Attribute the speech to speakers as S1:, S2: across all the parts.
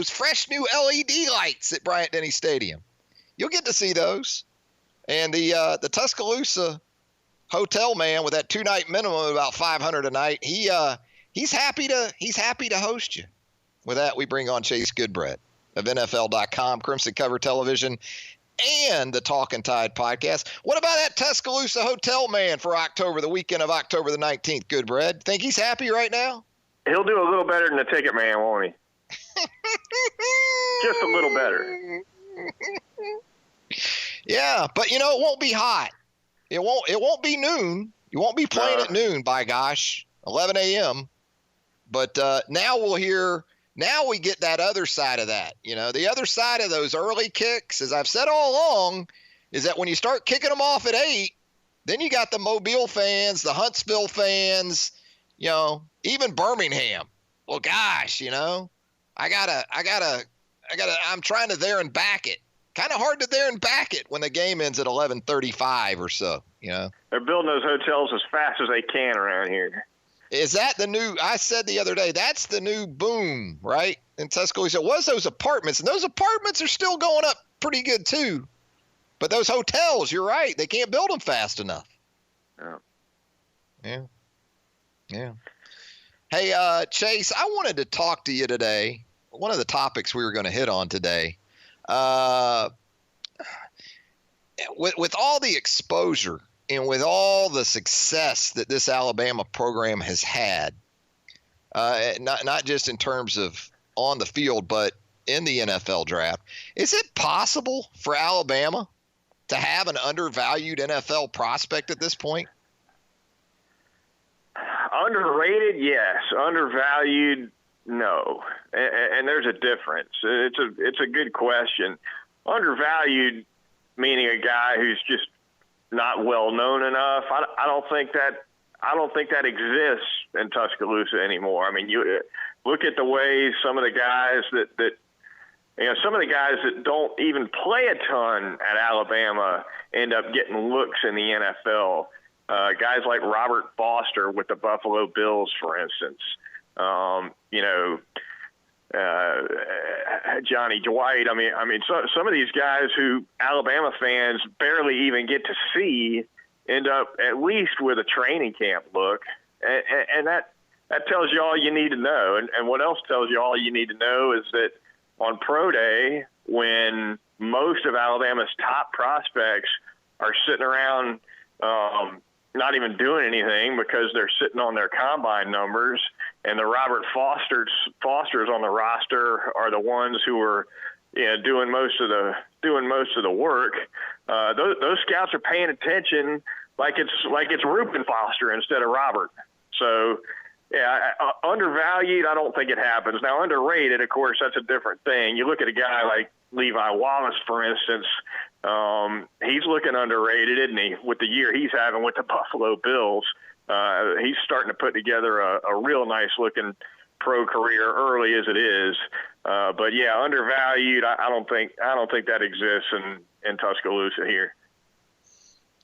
S1: those fresh new LED lights at Bryant-Denny Stadium. You'll get to see those. And the Tuscaloosa hotel man with that 2-night minimum of about $500 a night, he's happy to host you. With that, we bring on Chase Goodbread of NFL.com, Crimson Cover Television, and the Talking Tide podcast. What about that Tuscaloosa hotel man for October, the weekend of October the 19th, Goodbread? Think he's happy right now?
S2: He'll do a little better than the ticket man, won't he? Just a little better.
S1: Yeah, but it won't be hot. It won't be noon. You won't be playing at noon, by gosh, 11 a.m. But now we get that other side of that. The other side of those early kicks, as I've said all along, is that when you start kicking them off at 8, then you got the Mobile fans, the Huntsville fans, even Birmingham. Well, gosh, I'm trying to there and back it. Kind of hard to there and back it when the game ends at 11:35 or so,
S2: They're building those hotels as fast as they can around here.
S1: Is that the new, I said the other day, that's the new boom, right? In Tuscaloosa, it was those apartments, and those apartments are still going up pretty good too. But those hotels, you're right, they can't build them fast enough. Yeah. Hey, Chase, I wanted to talk to you today. One of the topics we were going to hit on today, with all the exposure and with all the success that this Alabama program has had, not just in terms of on the field, but in the NFL draft, is it possible for Alabama to have an undervalued NFL prospect at this point?
S2: Underrated, yes. Undervalued, no. And there's a difference. It's a good question. Undervalued, meaning a guy who's just not well known enough. I don't think that exists in Tuscaloosa anymore. I mean, you look at the way some of the guys some of the guys that don't even play a ton at Alabama end up getting looks in the NFL. Guys like Robert Foster with the Buffalo Bills, for instance. Johnny Dwight. I mean, some of these guys who Alabama fans barely even get to see end up at least with a training camp look, and that tells you all you need to know. And what else tells you all you need to know is that on Pro Day, when most of Alabama's top prospects are sitting around, not even doing anything because they're sitting on their combine numbers, and the Robert Fosters on the roster are the ones who are doing most of the work. Those scouts are paying attention like it's Reuben Foster instead of Robert. So yeah, undervalued, I don't think it happens. Now, underrated, of course, that's a different thing. You look at a guy like Levi Wallace, for instance. He's looking underrated, isn't he, with the year he's having with the Buffalo Bills. He's starting to put together a real nice-looking pro career early as it is. But, yeah, undervalued, I don't think that exists in Tuscaloosa here.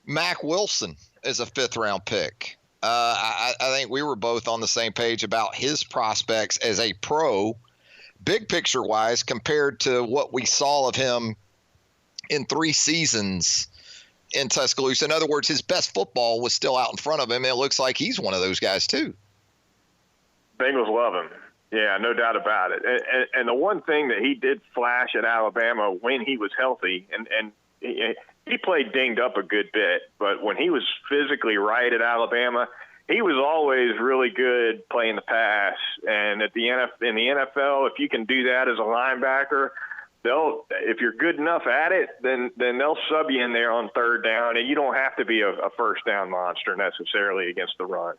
S1: Mack Wilson is a fifth-round pick. I think we were both on the same page about his prospects as a pro, big picture-wise, compared to what we saw of him in 3 seasons in Tuscaloosa. In other words, his best football was still out in front of him. It looks like he's one of those guys, too.
S2: Bengals love him. Yeah, no doubt about it. And the one thing that he did flash at Alabama when he was healthy, and he played dinged up a good bit, but when he was physically right at Alabama, he was always really good playing the pass. And in the NFL, if you can do that as a linebacker, if you're good enough at it, then they'll sub you in there on third down, and you don't have to be a first down monster necessarily against the run.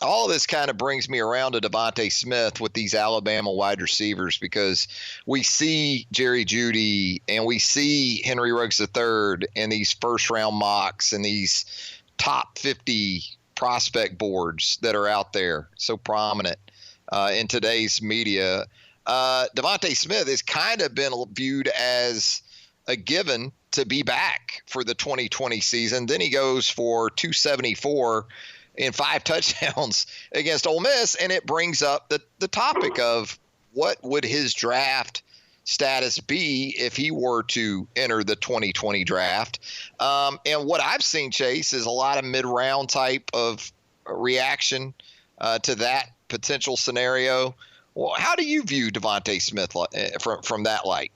S1: All of this kind of brings me around to Devontae Smith with these Alabama wide receivers, because we see Jerry Jeudy and we see Henry Ruggs III and these first-round mocks and these top 50 prospect boards that are out there so prominent in today's media. Devontae Smith has kind of been viewed as a given to be back for the 2020 season. Then he goes for 274 and 5 touchdowns against Ole Miss, and it brings up the topic of what would his draft status be if he were to enter the 2020 draft. And what I've seen, Chase, is a lot of mid-round type of reaction to that potential scenario. Well, how do you view Devontae Smith from that light?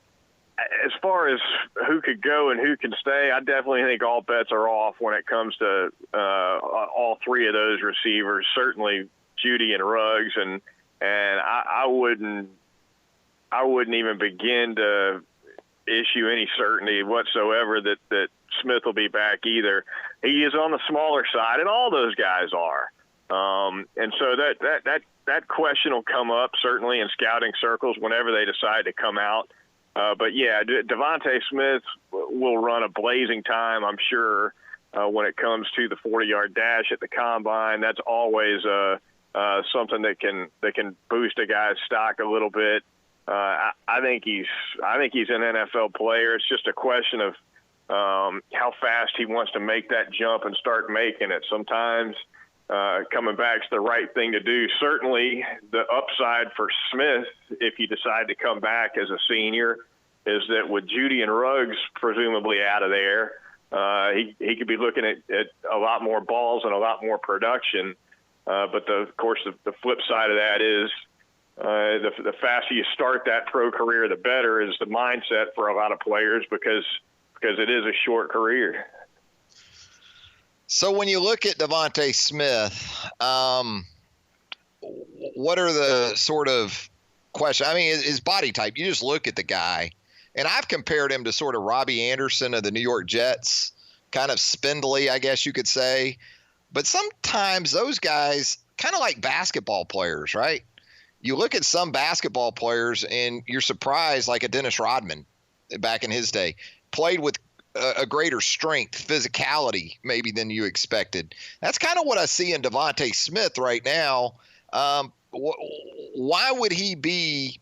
S2: As far as who could go and who can stay, I definitely think all bets are off when it comes to all three of those receivers. Certainly Judy and Ruggs, and I wouldn't even begin to issue any certainty whatsoever that Smith will be back either. He is on the smaller side, and all those guys are. And so that question will come up certainly in scouting circles whenever they decide to come out. But yeah, Devontae Smith will run a blazing time, I'm sure, when it comes to the 40-yard dash at the combine. That's always something that can boost a guy's stock a little bit. I think he's an NFL player. It's just a question of how fast he wants to make that jump and start making it. Sometimes coming back is the right thing to do. Certainly the upside for Smith, if you decide to come back as a senior, is that with Judy and Ruggs presumably out of there, he could be looking at a lot more balls and a lot more production. But of course, the flip side of that is the faster you start that pro career, the better is the mindset for a lot of players because it is a short career.
S1: So when you look at Devontae Smith, what are the sort of questions? I mean, his body type, you just look at the guy, and I've compared him to sort of Robbie Anderson of the New York Jets, kind of spindly, I guess you could say. But sometimes those guys kind of like basketball players, right? You look at some basketball players and you're surprised, like a Dennis Rodman back in his day, played with a greater strength, physicality maybe than you expected. That's kind of what I see in Devontae Smith right now. Why would he be,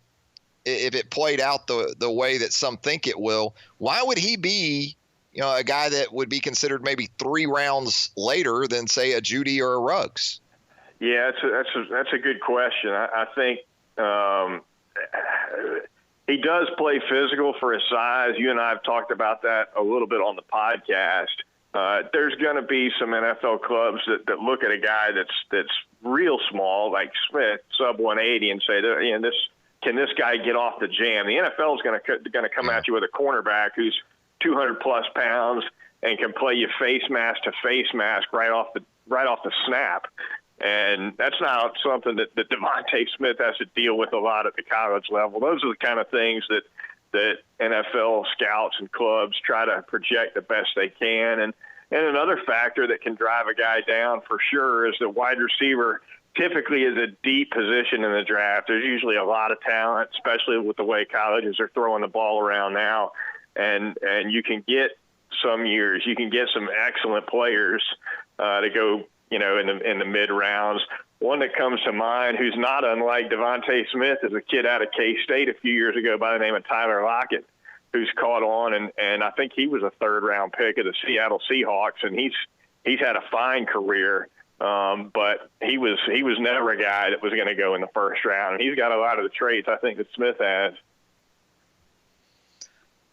S1: if it played out the way that some think it will, why would he be, a guy that would be considered maybe 3 rounds later than, say, a Judy or a Ruggs?
S2: Yeah, that's a good question. I think he does play physical for his size. You and I have talked about that a little bit on the podcast. There's going to be some NFL clubs that look at a guy that's real small, like Smith, sub 180, and say, can this guy get off the jam? The NFL is going to come at you with a cornerback who's 200 plus pounds and can play you face mask to face mask right off the snap. And that's not something that Devontae Smith has to deal with a lot at the college level. Those are the kind of things that NFL scouts and clubs try to project the best they can. And another factor that can drive a guy down for sure is that wide receiver typically is a deep position in the draft. There's usually a lot of talent, especially with the way colleges are throwing the ball around now. And you can get some years, you can get some excellent players to go, in the mid rounds. One that comes to mind, who's not unlike Devontae Smith, is a kid out of K-State a few years ago by the name of Tyler Lockett, who's caught on, and I think he was a 3rd round pick of the Seattle Seahawks, and he's had a fine career, but he was never a guy that was going to go in the 1st round, and he's got a lot of the traits I think that Smith has.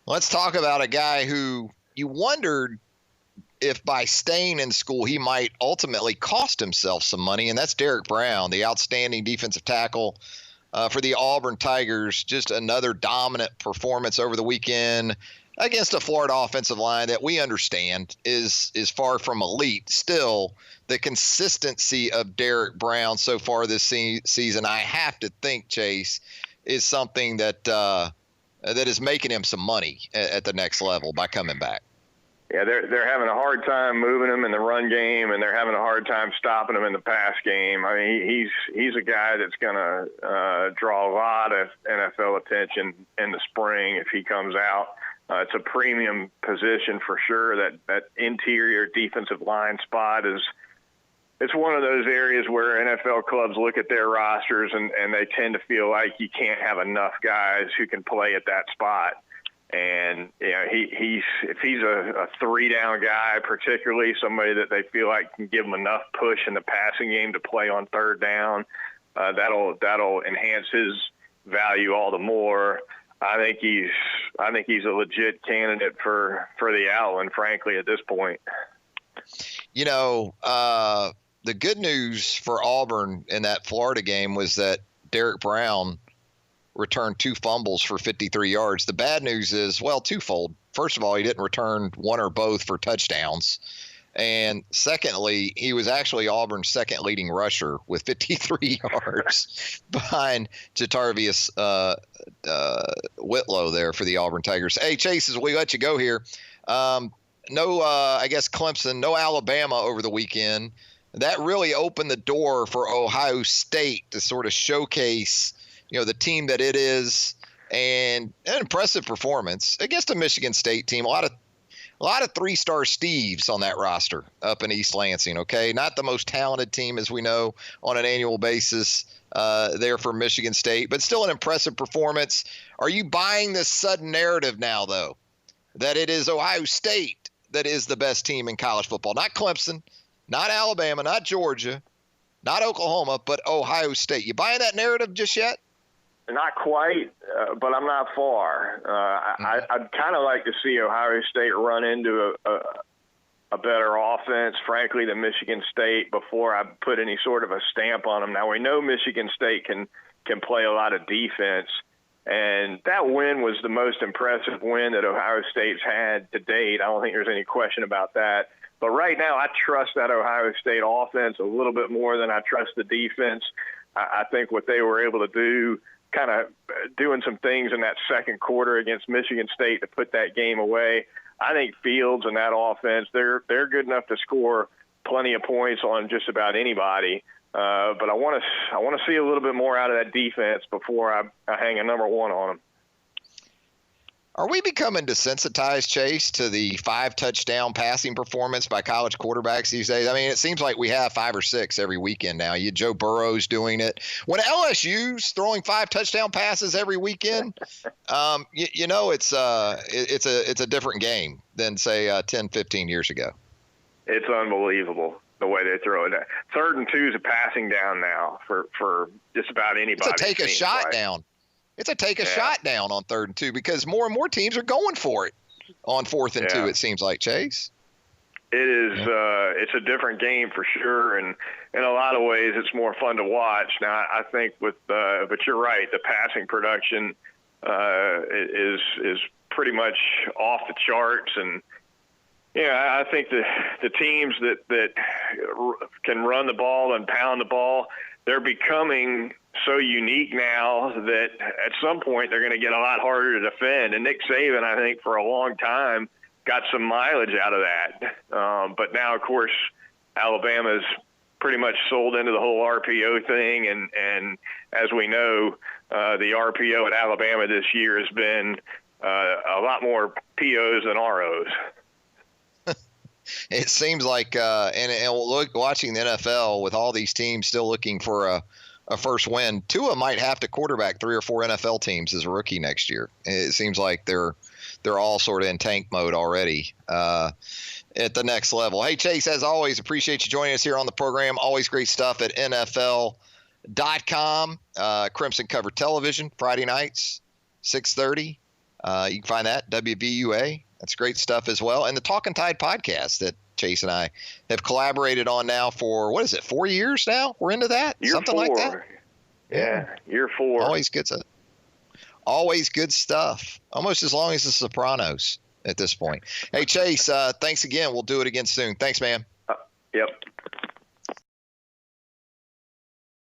S1: Let's talk about a guy who you wondered if by staying in school he might ultimately cost himself some money, and that's Derrick Brown, the outstanding defensive tackle for the Auburn Tigers. Just another dominant performance over the weekend against a Florida offensive line that we understand is far from elite. Still, the consistency of Derrick Brown so far this season, I have to think, Chase, is something that is making him some money at the next level by coming back.
S2: Yeah, they're having a hard time moving him in the run game, and they're having a hard time stopping him in the pass game. I mean, he's a guy that's going to draw a lot of NFL attention in the spring if he comes out. It's a premium position for sure. That interior defensive line spot it's one of those areas where NFL clubs look at their rosters and they tend to feel like you can't have enough guys who can play at that spot. And if he's a 3-down guy, particularly somebody that they feel like can give him enough push in the passing game to play on 3rd down, that'll enhance value all the more. I think he's a legit candidate for the Outland, frankly, at this point.
S1: You know, the good news for Auburn in that Florida game was that Derek Brown returned 2 fumbles for 53 yards. The bad news is, well, twofold. First of all, he didn't return one or both for touchdowns. And secondly, he was actually Auburn's second leading rusher with 53 yards behind Jatarvius Whitlow there for the Auburn Tigers. Hey, Chase, as we let you go here, I guess Clemson, no Alabama over the weekend. That really opened the door for Ohio State to sort of showcase, the team that it is, and an impressive performance against a Michigan State team. A lot of 3-star Steves on that roster up in East Lansing, okay? Not the most talented team, as we know, on an annual basis there for Michigan State, but still an impressive performance. Are you buying this sudden narrative now, though, that it is Ohio State that is the best team in college football? Not Clemson, not Alabama, not Georgia, not Oklahoma, but Ohio State. You buying that narrative just yet?
S2: Not quite, but I'm not far. I'd kind of like to see Ohio State run into a better offense, frankly, than Michigan State before I put any sort of a stamp on them. Now, we know Michigan State can play a lot of defense, and that win was the most impressive win that Ohio State's had to date. I don't think there's any question about that. But right now, I trust that Ohio State offense a little bit more than I trust the defense. I think what they were able to do, kind of doing some things in that second quarter against Michigan State to put that game away. I think Fields and that offense, they're good enough to score plenty of points on just about anybody. But I want to see a little bit more out of that defense before I hang a number 1 on them.
S1: Are we becoming desensitized, Chase, to the 5-touchdown passing performance by college quarterbacks these days? I mean, it seems like we have 5 or 6 every weekend now. Joe Burrow's doing it. When LSU's throwing 5-touchdown passes every weekend, it's a different game than, say, 10, 15 years ago.
S2: It's unbelievable the way they throw it. 3rd and 2 is a passing down now for just about anybody.
S1: It's a take a shot down. It's a take a shot down on 3rd and 2 because more and more teams are going for it on 4th and 2, it seems like, Chase.
S2: It is. It's a different game for sure, and in a lot of ways it's more fun to watch. Now, I think but you're right, the passing production is pretty much off the charts, and I think the teams that can run the ball and pound the ball, they're becoming so unique now that at some point they're going to get a lot harder to defend. And Nick Saban, I think, for a long time got some mileage out of that. But now, of course, Alabama's pretty much sold into the whole RPO thing. And as we know, the RPO at Alabama this year has been a lot more POs than ROs.
S1: It seems like, watching the NFL with all these teams still looking for a first win, Tua might have to quarterback 3 or 4 NFL teams as a rookie next year. It seems like they're all sort of in tank mode already at the next level. Hey, Chase, as always, appreciate you joining us here on the program. Always great stuff at NFL.com. Crimson Cover Television, Friday nights, 6:30. You can find that, WVUA. That's great stuff as well. And the Talking Tide podcast that Chase and I have collaborated on now for, 4 years now? We're into that? Something
S2: 4.
S1: like that?
S2: Yeah, year 4.
S1: Always good stuff. Almost as long as The Sopranos at this point. Hey, Chase, thanks again. We'll do it again soon. Thanks, man.
S2: Yep.